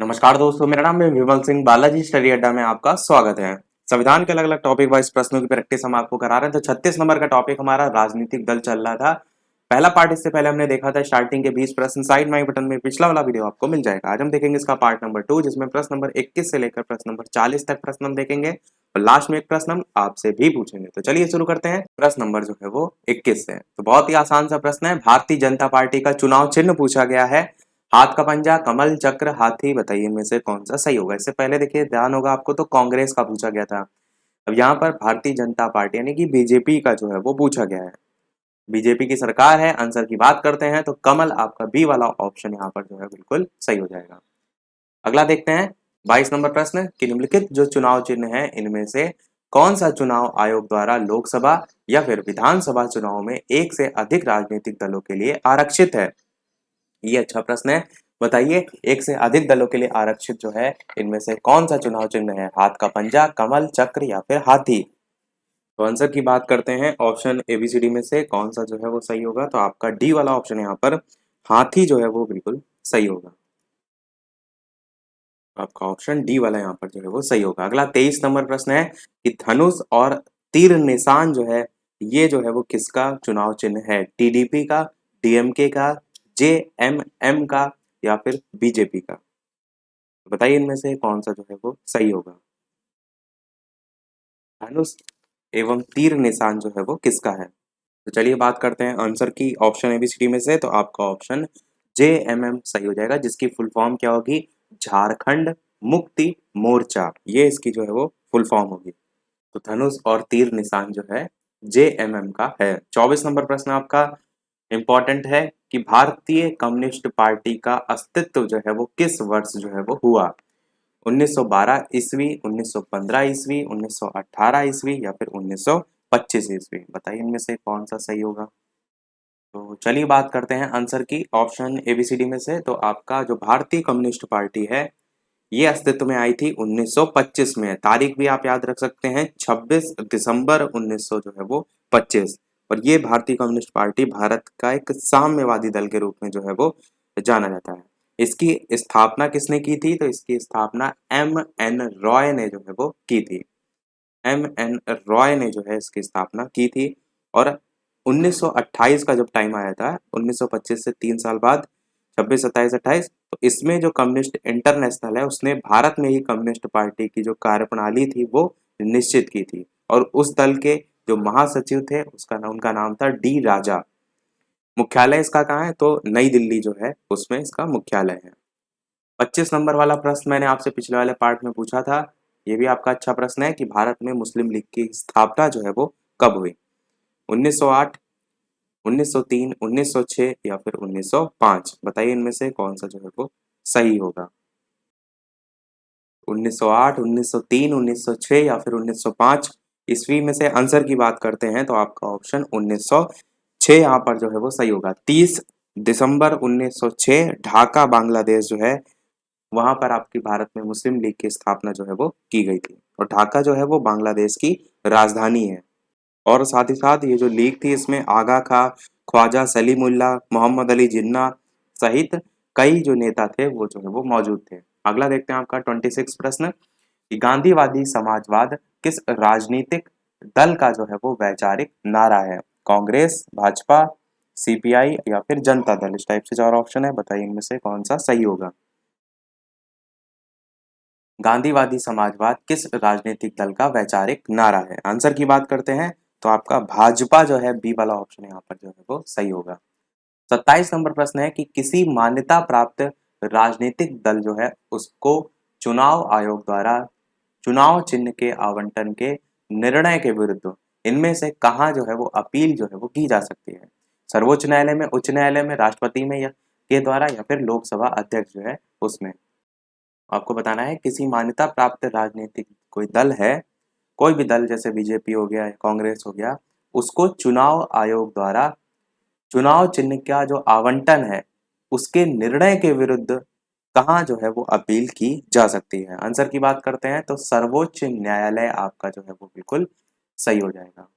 नमस्कार दोस्तों, मेरा नाम है विमल सिंह। बालाजी स्टडी अड्डा में आपका स्वागत है। संविधान के अलग अलग टॉपिक वाइज प्रश्नों की प्रैक्टिस हम आपको करा रहे हैं। तो 36 नंबर का टॉपिक हमारा राजनीतिक दल चल रहा था। पहला पार्ट इससे पहले हमने देखा था स्टार्टिंग के 20 प्रश्न। साइड माई बटन में पिछला वाला वीडियो आपको मिल जाएगा। आज हम देखेंगे इसका पार्ट नंबर 2, जिसमें प्रश्न नंबर 21 से लेकर प्रश्न नंबर 40 तक प्रश्न हम देखेंगे और लास्ट में एक प्रश्न हम आपसे भी पूछेंगे। तो चलिए शुरू करते हैं। प्रश्न नंबर जो है वो 21 से। तो बहुत ही आसान सा प्रश्न है। भारतीय जनता पार्टी का चुनाव चिन्ह पूछा गया है हाथ का पंजा, कमल, चक्र, हाथी। बताइए इनमें से कौन सा सही होगा। इससे पहले देखिए ध्यान होगा आपको, तो कांग्रेस का पूछा गया था। अब यहाँ पर भारतीय जनता पार्टी यानी कि बीजेपी का जो है वो पूछा गया है। बीजेपी की सरकार है। आंसर की बात करते हैं तो कमल आपका बी वाला ऑप्शन यहाँ पर जो है बिल्कुल सही हो जाएगा। अगला देखते हैं 22 नंबर प्रश्न कि निम्नलिखित जो चुनाव चिन्ह है इनमें से कौन सा चुनाव आयोग द्वारा लोकसभा या फिर विधानसभा चुनाव में एक से अधिक राजनीतिक दलों के लिए आरक्षित है। ये अच्छा प्रश्न है। बताइए एक से अधिक दलों के लिए आरक्षित जो है इनमें से कौन सा चुनाव चिन्ह है। हाथ का पंजा, कमल, चक्र या फिर हाथी। तो आंसर की बात करते हैं। ऑप्शन एबीसीडी में से कौन सा जो है वो सही होगा। तो आपका डी वाला ऑप्शन यहाँ पर हाथी जो है वो बिल्कुल सही होगा। आपका ऑप्शन डी वाला यहाँ पर जो है वो सही होगा। अगला 23 नंबर प्रश्न है कि धनुष और तीर निशान जो है ये जो है वो किसका चुनाव चिन्ह है। टीडीपी का, डीएमके का, जेएमएम का या फिर बीजेपी का। तो बताइए इनमें से कौन सा जो है वो सही होगा। धनुष एवं तीर निशान जो है वो किसका है। तो चलिए बात करते हैं आंसर की ऑप्शन एबीसीडी में से। तो आपका ऑप्शन जेएमएम सही हो जाएगा, जिसकी फुल फॉर्म क्या होगी। झारखंड मुक्ति मोर्चा, ये इसकी जो है वो फुल फॉर्म होगी। तो धनुष और तीर निशान जो है जेएमएम का है। 24 नंबर प्रश्न आपका इंपॉर्टेंट है कि भारतीय कम्युनिस्ट पार्टी का अस्तित्व जो है वो किस वर्ष जो है वो हुआ। 1912 ईस्वी, 1915 ईस्वी, 1918 ईस्वी या फिर 1925 ईस्वी। बताइए इनमें से कौन सा सही होगा। तो चलिए बात करते हैं आंसर की ऑप्शन एबीसीडी में से। तो आपका जो भारतीय कम्युनिस्ट पार्टी है ये अस्तित्व में आई थी 1925 में। तारीख भी आप याद रख सकते हैं 26 दिसंबर 1900 जो है वो 25। और ये भारतीय कम्युनिस्ट पार्टी भारत का एक साम्यवादी दल के रूप में जो है वो जाना जाता है। इसकी स्थापना किसने की थी। तो इसकी स्थापना एम एन रॉय ने जो है वो की थी। एम एन रॉय ने जो है इसकी स्थापना की थी। और 1928 का जब टाइम आया था 1925 से 3 साल बाद 26, 27, 28, तो इसमें जो कम्युनिस्ट इंटरनेशनल है उसने भारत में ही कम्युनिस्ट पार्टी की जो कार्यप्रणाली थी वो निश्चित की थी। और उस दल के जो महासचिव थे उनका नाम था डी राजा। मुख्यालय इसका कहाँ है। तो नई दिल्ली जो है उसमें इसका मुख्यालय है। 25 नंबर वाला प्रश्न मैंने आपसे पिछले वाले पार्ट में पूछा था। ये भी आपका अच्छा प्रश्न है कि भारत में मुस्लिम लीग की स्थापना जो है वो कब हुई। 1908, 1903, 1906 या फिर 1905। बताइए इनमें से कौन सा जो है वो सही होगा। 1908, 1903, 1906 या फिर 1905 ईस्वी में से आंसर की बात करते हैं तो आपका ऑप्शन 1906 यहाँ पर जो है वो सही होगा। 30 दिसंबर 1906 ढाका बांग्लादेश जो है वहां पर आपकी भारत में मुस्लिम लीग की स्थापना जो है वो की गई थी। और ढाका जो है वो बांग्लादेश की राजधानी है। और साथ ही साथ ये जो लीग थी इसमें आगा खां, ख्वाजा सलीमुल्लाह, मोहम्मद अली जिन्ना सहित कई जो नेता थे वो जो है वो मौजूद थे। अगला देखते हैं आपका 26 प्रश्न कि गांधीवादी समाजवाद किस राजनीतिक दल का जो है वो वैचारिक नारा है। कांग्रेस, भाजपा, सीपीआई या फिर जनता दल। इस टाइप से 4 ऑप्शन है। बताइए इनमें से कौन सा सही होगा। गांधीवादी समाजवाद किस राजनीतिक दल का वैचारिक नारा है। आंसर की बात करते हैं तो आपका भाजपा जो है बी वाला ऑप्शन यहाँ पर जो है वो सही होगा। 27 नंबर प्रश्न है कि किसी मान्यता प्राप्त राजनीतिक दल जो है उसको चुनाव आयोग द्वारा चुनाव चिन्ह के आवंटन के निर्णय के विरुद्ध इनमें से कहाँ जो है वो अपील जो है वो की जा सकती है। सर्वोच्च न्यायालय में, उच्च न्यायालय में, राष्ट्रपति में या के द्वारा या फिर लोकसभा अध्यक्ष जो है उसमें। आपको बताना है किसी मान्यता प्राप्त राजनीतिक कोई दल है, कोई भी दल जैसे बीजेपी हो गया, कांग्रेस हो गया, उसको चुनाव आयोग द्वारा चुनाव चिन्ह का जो आवंटन है उसके निर्णय के विरुद्ध कहाँ जो है वो अपील की जा सकती है। आंसर की बात करते हैं तो सर्वोच्च न्यायालय आपका जो है वो बिल्कुल सही हो जाएगा।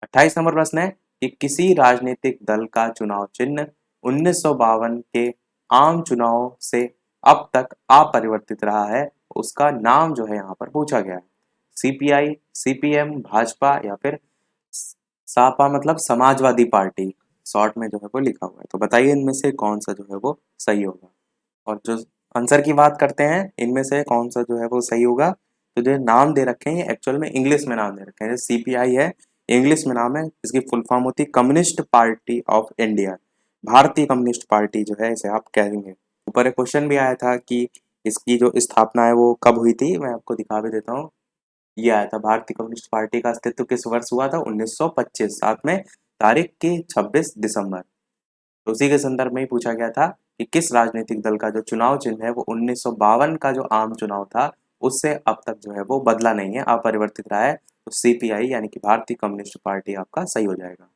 28 नंबर प्रश्न है कि किसी राजनीतिक दल का चुनाव चिन्ह 1952 के आम चुनाव से अब तक अपरिवर्तित रहा है, उसका नाम जो है यहाँ पर पूछा गया है। सीपीआई, सीपीएम, भाजपा या फिर सापा मतलब समाजवादी पार्टी, शॉर्ट में जो है वो लिखा हुआ है। तो बताइए इनमें से कौन सा जो है वो सही होगा। और जो आंसर की बात करते हैं, इनमें से कौन सा जो है वो सही होगा। तो जो नाम दे रखे हैं ये एक्चुअल में इंग्लिश में नाम दे रखे हैं। सीपीआई है, इंग्लिश में नाम है, इसकी फुल फॉर्म होती है कम्युनिस्ट पार्टी ऑफ इंडिया, भारतीय कम्युनिस्ट पार्टी जो है इसे आप कहेंगे। ऊपर एक क्वेश्चन भी आया था कि इसकी जो स्थापना है वो कब हुई थी, मैं आपको दिखा भी देता हूँ। ये आया था, भारतीय कम्युनिस्ट पार्टी का अस्तित्व किस वर्ष हुआ था, 1925, साथ में तारीख की 26 दिसंबर। तो उसी के संदर्भ में ही पूछा गया था कि किस राजनीतिक दल का जो चुनाव चिन्ह है वो 1952 का जो आम चुनाव था उससे अब तक जो है वो बदला नहीं है, अपरिवर्तित रहा है। तो सीपीआई यानी कि भारतीय कम्युनिस्ट पार्टी आपका सही हो जाएगा।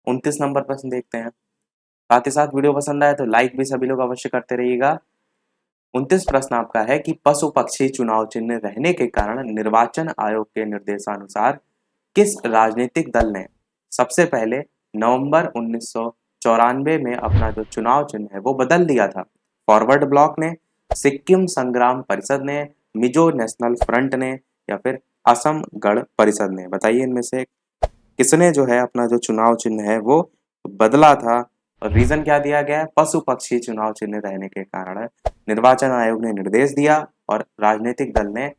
29 नंबर प्रश्न देखते हैं। साथ ही साथ वीडियो पसंद आए तो लाइक भी सभी लोग अवश्य करते रहिएगा। 29 प्रश्न आपका है कि पशु पक्षी चुनाव चिन्ह रहने के कारण निर्वाचन आयोग के निर्देशानुसार किस राजनीतिक दल ने सबसे पहले नवंबर 1994 में अपना जो चुनाव चिन्ह है वो बदल दिया था। फॉरवर्ड ब्लॉक ने, सिक्किम संग्राम परिषद ने, मिजो नेशनल फ्रंट ने या फिर असम गण परिषद ने। बताइए इनमें से किसने जो है अपना जो चुनाव चिन्ह है वो बदला था। और रीजन क्या दिया गया है, पशु पक्षी चुनाव चिन्ह रहने के कारण निर्वाचन आयोग ने निर्देश दिया और राजनीतिक दल ने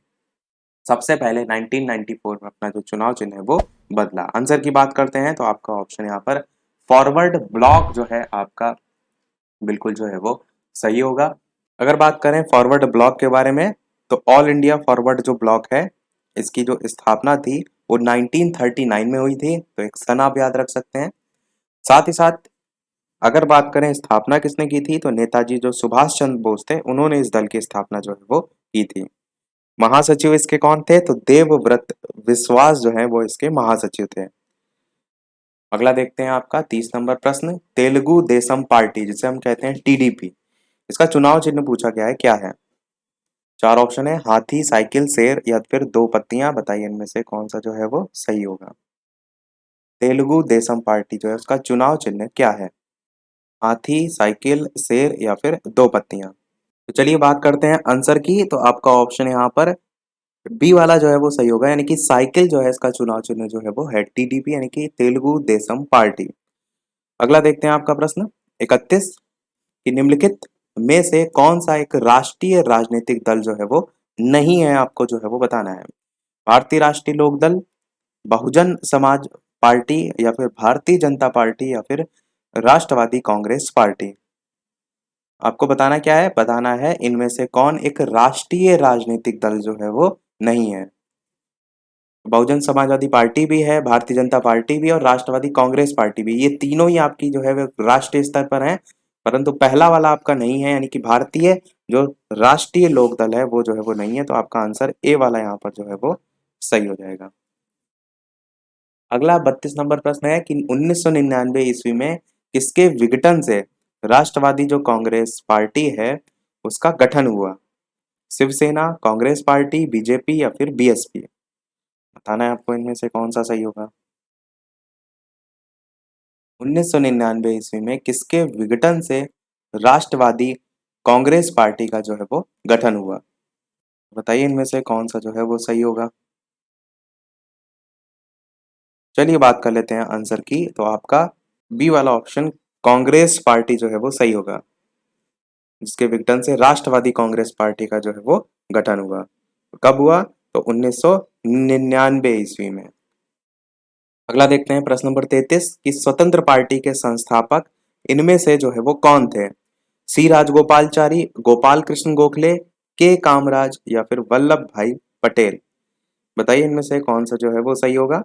सबसे पहले 1994 में अपना जो चुनाव चिन्ह है वो बदला। आंसर की बात करते हैं तो आपका ऑप्शन यहाँ पर फॉरवर्ड ब्लॉक जो है आपका बिल्कुल जो है वो सही होगा। अगर बात करें फॉरवर्ड ब्लॉक के बारे में तो ऑल इंडिया फॉरवर्ड जो ब्लॉक है इसकी जो स्थापना थी वो 1939 में हुई थी। तो एक सन आप याद रख सकते हैं। साथ ही साथ अगर बात करें स्थापना किसने की थी तो नेताजी जो सुभाष चंद्र बोस थे उन्होंने इस दल की स्थापना जो है वो की थी। महासचिव इसके कौन थे तो देवव्रत विश्वास जो है वो इसके महासचिव थे। अगला देखते हैं आपका 30 नंबर प्रश्न, तेलुगु देशम पार्टी जिसे हम कहते हैं टीडीपी, इसका चुनाव चिन्ह पूछा गया है, क्या है। चार ऑप्शन है, हाथी, साइकिल, शेर या फिर दो पत्तियां। बताइए इनमें से कौन सा जो है वो सही होगा। तेलुगु देशम पार्टी जो है उसका चुनाव चिन्ह क्या है, हाथी, साइकिल, शेर या फिर दो पत्तियां। तो चलिए बात करते हैं आंसर की। तो आपका ऑप्शन यहाँ पर बी वाला जो है वो सही होगा, यानी कि साइकिल जो है इसका चुनाव चिन्ह जो है वो है टीडीपी यानी कि तेलुगु देशम पार्टी। अगला देखते हैं आपका प्रश्न 31 कि निम्नलिखित में से कौन सा एक राष्ट्रीय राजनीतिक दल जो है वो नहीं है, आपको जो है वो बताना है। भारतीय राष्ट्रीय लोक दल, बहुजन समाज पार्टी या फिर भारतीय जनता पार्टी या फिर राष्ट्रवादी कांग्रेस पार्टी। आपको बताना क्या है, बताना है इनमें से कौन एक राष्ट्रीय राजनीतिक दल जो है वो नहीं है। बहुजन समाजवादी पार्टी भी है, भारतीय जनता पार्टी भी और राष्ट्रवादी कांग्रेस पार्टी भी, ये तीनों ही आपकी जो है वो राष्ट्रीय स्तर पर हैं। परंतु पहला वाला आपका नहीं है, यानी कि भारतीय जो राष्ट्रीय लोक दल है वो जो है वो नहीं है। तो आपका आंसर ए वाला यहाँ पर जो है वो सही हो जाएगा। अगला 32 नंबर प्रश्न है कि 1999 ईस्वी में किसके विघटन से राष्ट्रवादी जो कांग्रेस पार्टी है उसका गठन हुआ। शिवसेना, कांग्रेस पार्टी, बीजेपी या फिर बीएसपी। बताना है आपको इनमें से कौन सा सही होगा। 1999 ईस्वी में किसके विघटन से राष्ट्रवादी कांग्रेस पार्टी का जो है वो गठन हुआ। बताइए इनमें से कौन सा जो है वो सही होगा। चलिए बात कर लेते हैं आंसर की। तो आपका बी वाला ऑप्शन कांग्रेस पार्टी जो है वो सही होगा, जिसके विघटन से राष्ट्रवादी कांग्रेस पार्टी का जो है वो गठन हुआ। कब हुआ तो 1999 ईस्वी में। अगला देखते हैं प्रश्न नंबर 33 कि स्वतंत्र पार्टी के संस्थापक इनमें से जो है वो कौन थे। सी राजगोपालचारी, गोपाल कृष्ण गोखले, के कामराज या फिर वल्लभ भाई पटेल। बताइए इनमें से कौन सा जो है वो सही होगा।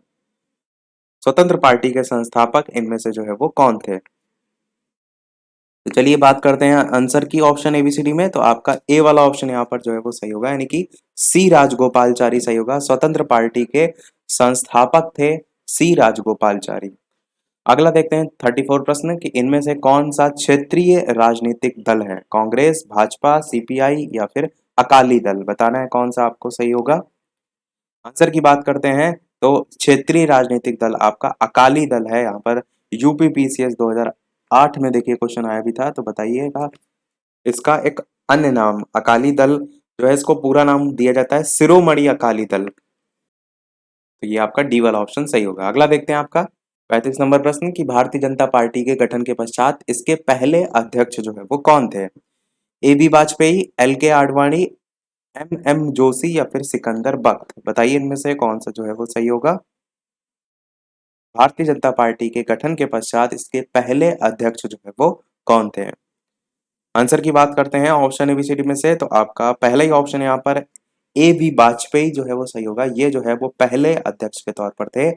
स्वतंत्र पार्टी के संस्थापक इनमें से जो है वो कौन थे। तो चलिए बात करते हैं आंसर की ऑप्शन एबीसीडी में। तो आपका ए वाला ऑप्शन यहाँ पर जो है वो सही होगा, यानी कि सी राजगोपालचारी सही होगा। स्वतंत्र पार्टी के संस्थापक थे सी राजगोपालचारी। अगला देखते हैं 34 प्रश्न कि इनमें से कौन सा क्षेत्रीय राजनीतिक दल है, कांग्रेस, भाजपा, सीपीआई या फिर अकाली दल। बताना है कौन सा आपको सही होगा। आंसर की बात करते हैं तो क्षेत्रीय राजनीतिक दल आपका अकाली दल है। यहाँ पर यूपी पीसीएस 2008 में देखिए क्वेश्चन आया भी था। तो बताइएगा इसका एक अन्य नाम अकाली दल जो है इसको पूरा नाम दिया जाता है शिरोमणि अकाली दल। तो ये आपका डी वाला ऑप्शन सही होगा। अगला देखते हैं आपका 35 नंबर प्रश्न कि भारतीय जनता पार्टी के गठन के पश्चात इसके पहले अध्यक्ष जो है वो कौन थे? ए बी वाजपेयी, एल के आडवाणी, एम एम जोशी या फिर सिकंदर बख्त। बताइए इनमें से कौन सा जो है वो सही होगा। भारतीय जनता पार्टी के गठन के पश्चात इसके पहले अध्यक्ष जो है वो कौन थे? आंसर की बात करते हैं ऑप्शन एबीसीडी में से, तो आपका पहला ही ऑप्शन यहाँ पर ए बी वाजपेयी जो है वो सही होगा। ये जो है वो पहले अध्यक्ष के तौर पर थे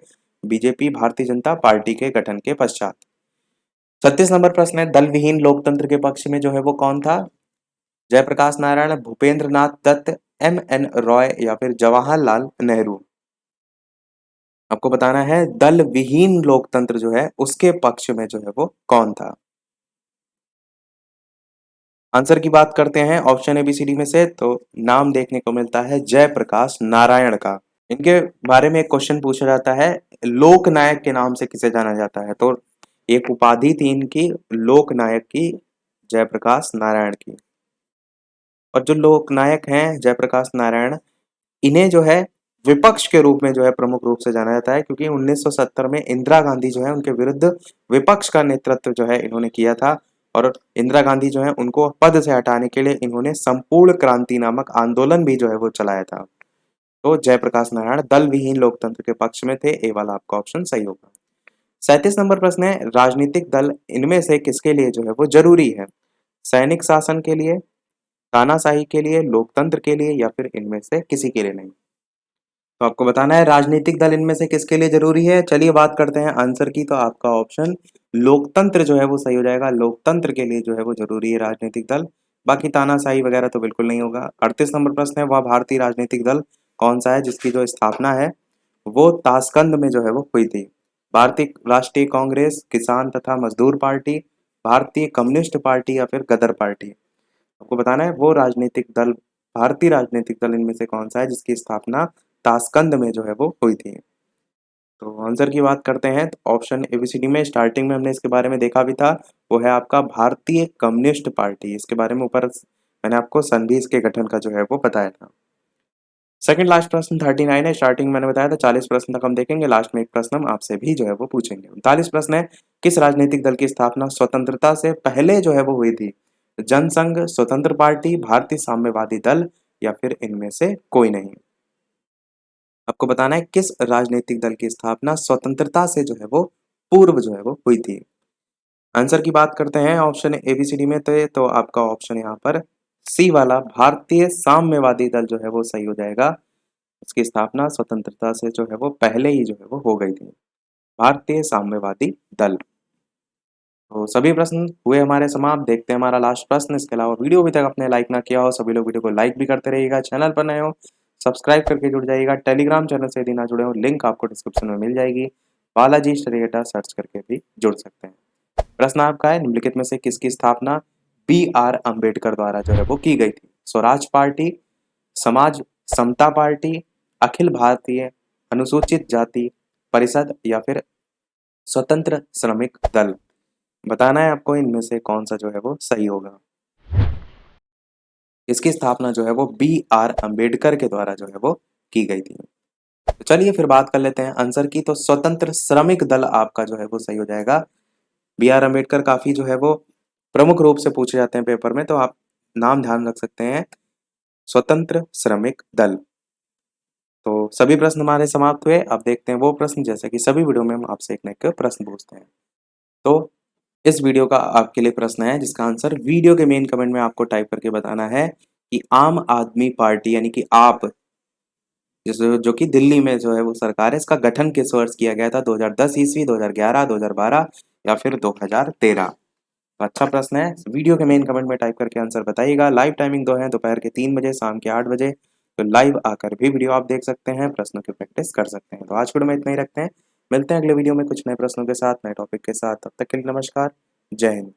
बीजेपी भारतीय जनता पार्टी के गठन के पश्चात। 36 नंबर प्रश्न है दल विहीन लोकतंत्र के पक्ष में जो है वो कौन था? जयप्रकाश नारायण, भूपेंद्र नाथ दत्त, एम एन रॉय या फिर जवाहरलाल नेहरू। आपको बताना है दल विहीन लोकतंत्र जो है उसके पक्ष में जो है वो कौन था। आंसर की बात करते हैं ऑप्शन एबीसीडी में से, तो नाम देखने को मिलता है जयप्रकाश नारायण का। इनके बारे में एक क्वेश्चन पूछा जाता है लोक नायक के नाम से किसे जाना जाता है? तो एक उपाधि थी इनकी लोक नायक की, जयप्रकाश नारायण की। और जो लोक नायक हैं जयप्रकाश नारायण, इन्हें जो है विपक्ष के रूप में जो है प्रमुख रूप से जाना जाता है, क्योंकि 1970 में इंदिरा गांधी जो है उनके विरुद्ध विपक्ष का नेतृत्व जो है इन्होंने किया था। और इंदिरा गांधी जो है उनको पद से हटाने के लिए इन्होंने संपूर्ण क्रांति नामक आंदोलन भी जो है वो चलाया था। तो जयप्रकाश नारायण दल विहीन लोकतंत्र के पक्ष में थे। ए वाला आपका ऑप्शन सही होगा। 37 नंबर प्रश्न है राजनीतिक दल इनमें से किसके लिए जो है वो जरूरी है? सैनिक शासन के लिए, तानाशाही के लिए, लोकतंत्र के लिए या फिर इनमें से किसी के लिए नहीं। तो आपको बताना है राजनीतिक दल इनमें से किसके लिए जरूरी है। चलिए बात करते हैं आंसर की, तो आपका ऑप्शन लोकतंत्र जो है वो सही हो जाएगा। लोकतंत्र के लिए जो है वो जरूरी है राजनीतिक दल, बाकी तानाशाही वगैरह तो बिल्कुल नहीं होगा। 38 नंबर प्रश्न है वह भारतीय राजनीतिक दल कौन सा है जिसकी जो स्थापना है वो ताशकंद में जो है वो हुई थी? भारतीय राष्ट्रीय कांग्रेस, किसान तथा मजदूर पार्टी, भारतीय कम्युनिस्ट पार्टी या फिर गदर पार्टी। आपको बताना है वो राजनीतिक दल, भारतीय राजनीतिक दल इनमें से कौन सा है जिसकी स्थापना ताशकंद में जो है वो हुई थी। तो आंसर की बात करते हैं तो ऑप्शन एबीसीडी में स्टार्टिंग में हमने इसके बारे में देखा भी था, वो है आपका भारतीय कम्युनिस्ट पार्टी। इसके बारे में ऊपर मैंने आपको संधि इसके गठन का जो है वो बताया था। सेकंड लास्ट प्रश्न 39 है। स्टार्टिंग मैंने बताया था 40 प्रश्न तक हम देखेंगे, लास्ट में एक प्रश्न हम आपसे भी जो है वो पूछेंगे। 39 प्रश्न है किस राजनीतिक दल की स्थापना स्वतंत्रता से पहले जो है वो हुई थी? जनसंघ, स्वतंत्र पार्टी, भारतीय साम्यवादी दल या फिर इनमें से कोई नहीं। आपको बताना है किस राजनीतिक दल की स्थापना स्वतंत्रता से जो है वो पूर्व जो है वो हुई थी। आंसर की बात करते हैं ऑप्शन एबीसीडी में, तो आपका ऑप्शन यहाँ पर सी वाला भारतीय साम्यवादी दल जो है वो सही हो जाएगा। उसकी स्थापना स्वतंत्रता से जो है वो पहले ही जो है वो हो गई थी, भारतीय साम्यवादी दल। तो सभी प्रश्न हुए हमारे समाप्त। देखते हैं हमारा लास्ट प्रश्न। इसके अलावा वीडियो अभी तक आपने लाइक ना किया हो सभी लोग वीडियो को लाइक भी करते रहिएगा। चैनल पर नए हो सब्सक्राइब करके जुड़ जाइएगा। टेलीग्राम चैनल से यदि ना जुड़े हो लिंक आपको डिस्क्रिप्शन में मिल जाएगी। बालाजी स्टडी डेटा सर्च करके भी जुड़ सकते हैं। प्रश्न आपका है निम्नलिखित में से किसकी स्थापना बी आर अम्बेडकर द्वारा जो है वो की गई थी? स्वराज पार्टी, समाज समता पार्टी, अखिल भारतीय अनुसूचित जाति परिषद या फिर स्वतंत्र श्रमिक दल। बताना है आपको इनमें से कौन सा जो है वो सही होगा। इसकी स्थापना जो है वो बी आर अम्बेडकर के द्वारा जो है वो की गई थी। तो चलिए फिर बात कर लेते हैं आंसर की, तो स्वतंत्र श्रमिक दल आपका जो है वो सही हो जाएगा। बी आर अम्बेडकर काफी जो है वो प्रमुख रूप से पूछे जाते हैं पेपर में, तो आप नाम ध्यान रख सकते हैं स्वतंत्र श्रमिक दल। तो सभी प्रश्न हमारे समाप्त हुए। अब देखते हैं वो प्रश्न जैसे कि सभी वीडियो में हम आपसे एक न एक प्रश्न पूछते हैं। तो इस वीडियो का आपके लिए प्रश्न है जिसका आंसर वीडियो के मेन कमेंट में आपको टाइप करके बताना है कि आम आदमी पार्टी यानी कि आप जो कि दिल्ली में जो है वो सरकार है, इसका गठन किस वर्ष किया गया था? 2010 ईस्वी, 2011, 2012 या फिर 2013। अच्छा प्रश्न है। वीडियो के मेन कमेंट में टाइप करके आंसर बताइएगा। लाइव टाइमिंग दो है, दोपहर के 3 बजे, शाम के 8 बजे। तो लाइव आकर भी वीडियो आप देख सकते हैं, प्रश्नों की प्रैक्टिस कर सकते हैं। तो आज वीडियो में इतना ही रखते हैं, मिलते हैं अगले वीडियो में कुछ नए प्रश्नों के साथ, नए टॉपिक के साथ। तब तक के लिए नमस्कार, जय हिंद।